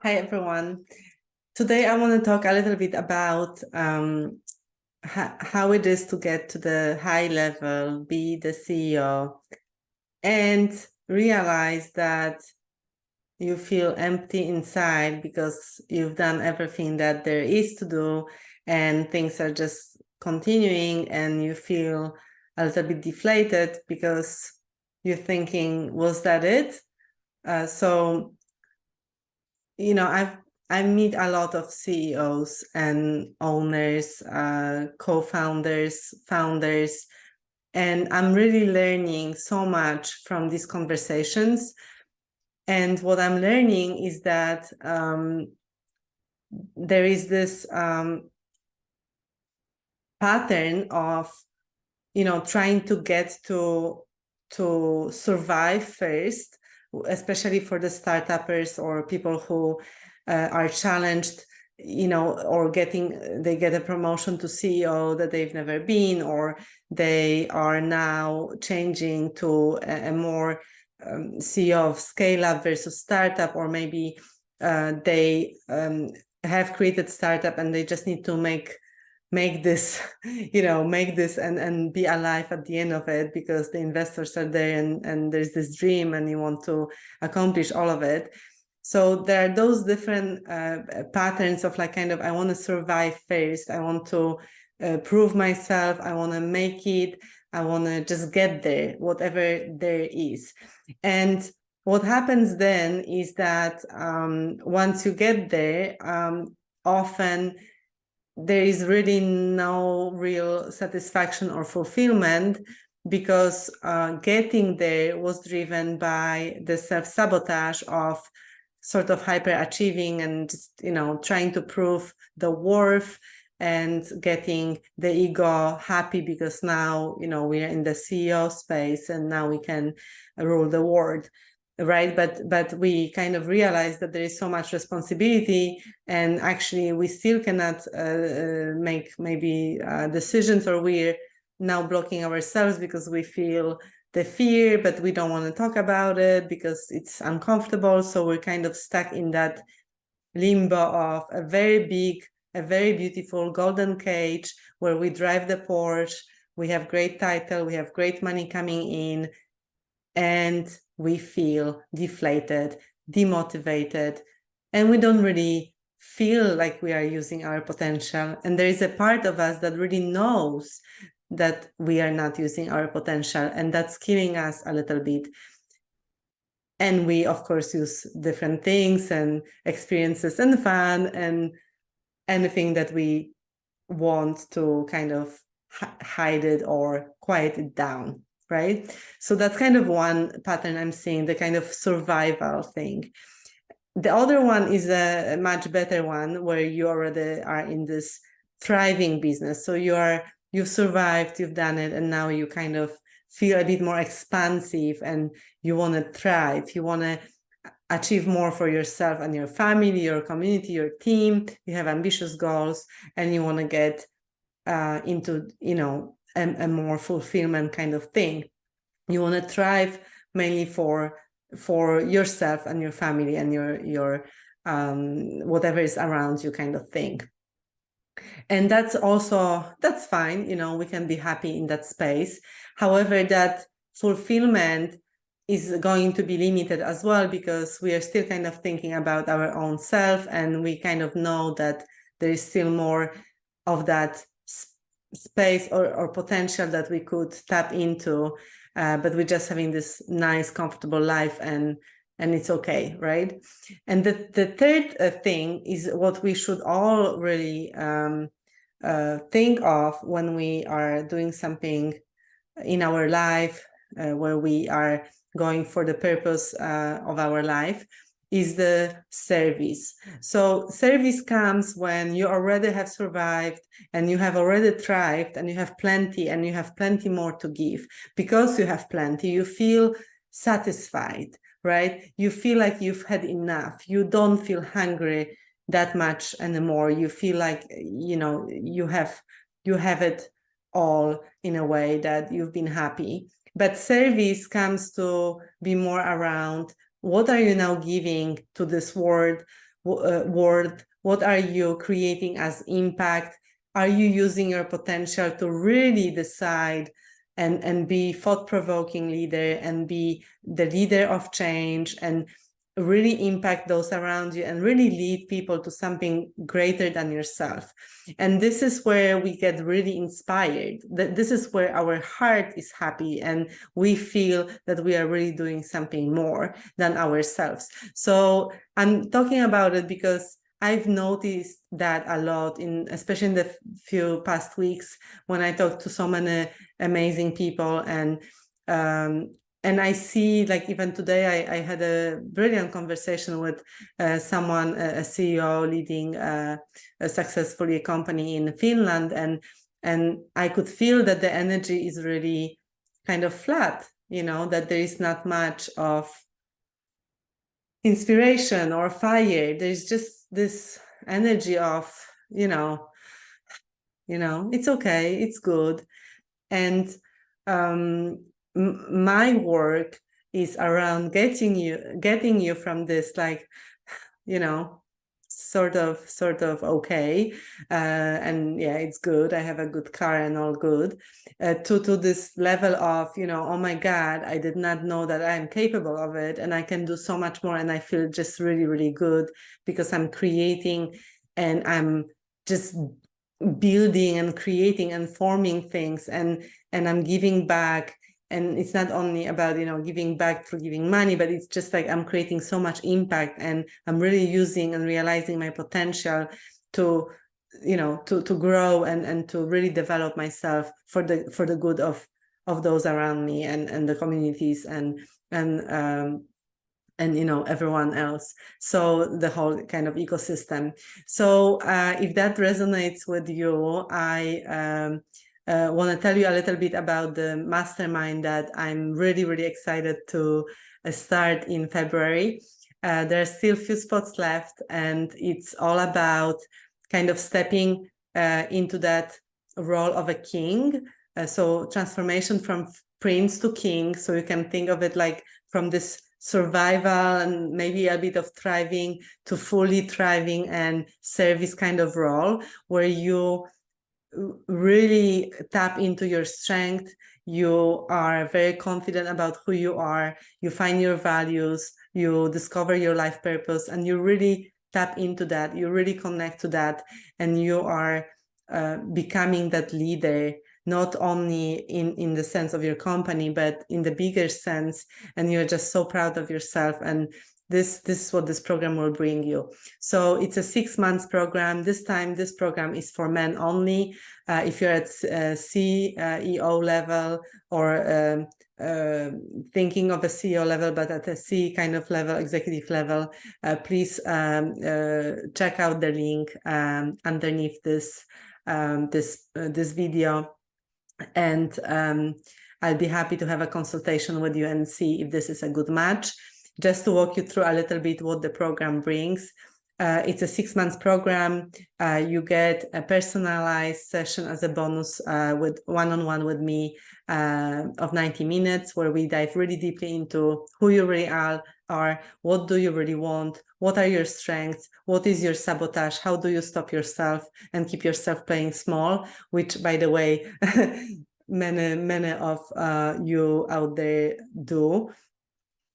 Hi, everyone. Today, I want to talk a little bit about how it is to get to the high level, be the CEO, and realize that you feel empty inside because you've done everything that there is to do, and things are just continuing, and you feel a little bit deflated because you're thinking, was that it? So I meet a lot of CEOs and owners, co-founders, founders, and I'm really learning so much from these conversations. And what I'm learning is that there is this pattern of, trying to get to survive first, especially for the startuppers or people who are challenged, or they get a promotion to CEO that they've never been, or they are now changing to a more CEO of scale up versus startup, or maybe they have created startup and they just need to make this make this and be alive at the end of it because the investors are there and there's this dream and you want to accomplish all of it. So there are those different patterns of I want to survive first, I want to prove myself, I want to make it, I want to just get there, whatever there is. And what happens then is that once you get there, often there is really no real satisfaction or fulfillment because getting there was driven by the self-sabotage of sort of hyper-achieving and trying to prove the worth and getting the ego happy because now we are in the CEO space and now we can rule the world, right? But we kind of realize that there is so much responsibility, and actually we still cannot make maybe decisions, or we're now blocking ourselves because we feel the fear, but we don't want to talk about it because it's uncomfortable. So we're kind of stuck in that limbo of a very big, a very beautiful golden cage where we drive the Porsche, we have great title, we have great money coming in, and we feel deflated, demotivated, and we don't really feel like we are using our potential. And there is a part of us that really knows that we are not using our potential, and that's killing us a little bit. And we, of course, use different things and experiences and fun and anything that we want to kind of hide it or quiet it down, right? So that's kind of one pattern I'm seeing, the kind of survival thing. The other one is a much better one where you already are in this thriving business. So you've survived, you've done it, and now you kind of feel a bit more expansive and you want to thrive. You want to achieve more for yourself and your family, your community, your team. You have ambitious goals and you want to get into, a more fulfillment kind of thing. You want to thrive mainly for yourself and your family and your whatever is around you kind of thing. And that's fine. We can be happy in that space. However, that fulfillment is going to be limited as well because we are still kind of thinking about our own self, and we kind of know that there is still more of that space or potential that we could tap into, but we're just having this nice, comfortable life, and it's okay, right? And the third thing is what we should all really think of when we are doing something in our life where we are going for the purpose of our life, is the service. So service comes when you already have survived and you have already thrived and you have plenty more to give. Because you have plenty, you feel satisfied, right? You feel like you've had enough. You don't feel hungry that much anymore. You feel like you have it all in a way that you've been happy. But service comes to be more around, what are you now giving to this world? worth? What are you creating as impact? Are you using your potential to really decide and be thought-provoking leader and be the leader of change and really impact those around you and really lead people to something greater than yourself? And this is where we get really inspired. This is where our heart is happy and we feel that we are really doing something more than ourselves. So I'm talking about it because I've noticed that a lot, especially in the few past weeks when I talk to so many amazing people, and I see, like even today, I had a brilliant conversation with someone, a CEO leading successfully a company in Finland, and I could feel that the energy is really kind of flat, that there is not much of inspiration or fire. There's just this energy of, it's okay, it's good. And my work is around getting you from this, like, sort of okay, and yeah, it's good, I have a good car and all good, to this level of, oh my God, I did not know that I'm capable of it and I can do so much more, and I feel just really, really good because I'm creating and I'm just building and creating and forming things, and I'm giving back. And it's not only about, giving back through giving money, but it's just like I'm creating so much impact and I'm really using and realizing my potential to, to grow and to really develop myself for the good of those around me and the communities and everyone else. So the whole kind of ecosystem. So if that resonates with you, I want to tell you a little bit about the mastermind that I'm really, really excited to start in February. There are still a few spots left, and it's all about kind of stepping into that role of a king. So transformation from prince to king. So you can think of it like from this survival and maybe a bit of thriving to fully thriving and service kind of role, where you really tap into your strength. You are very confident about who you are. You find your values, you discover your life purpose, and you really tap into that. You really connect to that, and you are becoming that leader, not only in the sense of your company, but in the bigger sense. And you're just so proud of yourself. And this is what this program will bring you. So it's a 6 months program. This time, this program is for men only. If you're at CEO level or thinking of a CEO level, but at a C kind of level, executive level, please check out the link underneath this video. And I'll be happy to have a consultation with you and see if this is a good match. Just to walk you through a little bit what the program brings. It's a 6 months program. You get a personalized session as a bonus with one-on-one with me of 90 minutes, where we dive really deeply into who you really are, what do you really want, what are your strengths, what is your sabotage, how do you stop yourself and keep yourself playing small, which, by the way, many of you out there do.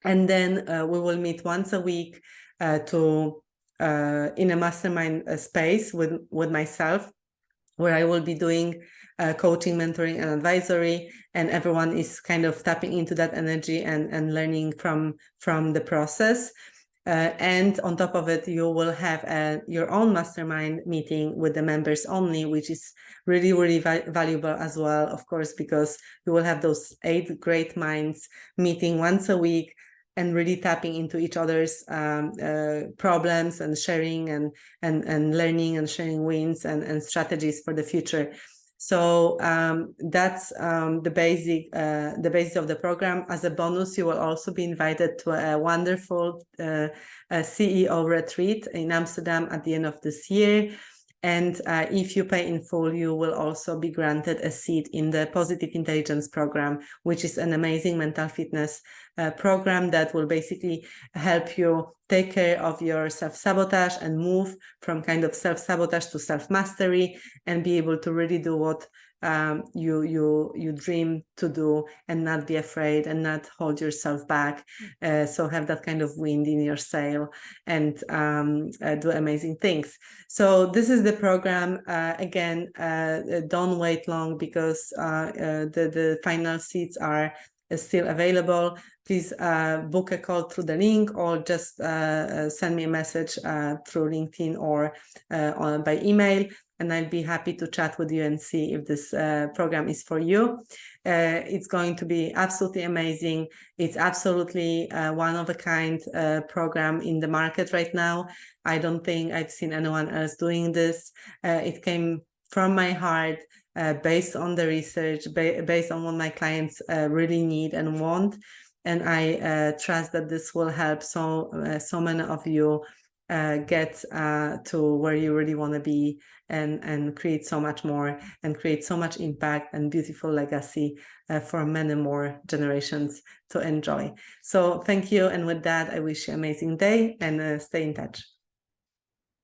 And then we will meet once a week in a mastermind space with myself, where I will be doing coaching, mentoring, and advisory, and everyone is kind of tapping into that energy and learning from the process. And on top of it, you will have your own mastermind meeting with the members only, which is really, really valuable as well, of course, because you will have those 8 great minds meeting once a week and really tapping into each other's problems and sharing and learning and sharing wins and strategies for the future. So that's the basis of the program. As a bonus, you will also be invited to a wonderful CEO retreat in Amsterdam at the end of this year. And if you pay in full, you will also be granted a seat in the Positive Intelligence program, which is an amazing mental fitness program that will basically help you take care of your self-sabotage and move from kind of self-sabotage to self-mastery and be able to really do what you dream to do and not be afraid and not hold yourself back. So have that kind of wind in your sail and do amazing things. So this is the program. Again, don't wait long because the final seats are still available. Please book a call through the link or just send me a message through LinkedIn or by email, and I'd be happy to chat with you and see if this program is for you. It's going to be absolutely amazing. It's absolutely one of a kind program in the market right now. I don't think I've seen anyone else doing this. It came from my heart, based on the research, based on what my clients really need and want. And I trust that this will help so many of you get to where you really want to be and create so much more and create so much impact and beautiful legacy for many more generations to enjoy. So thank you. And with that, I wish you an amazing day and stay in touch.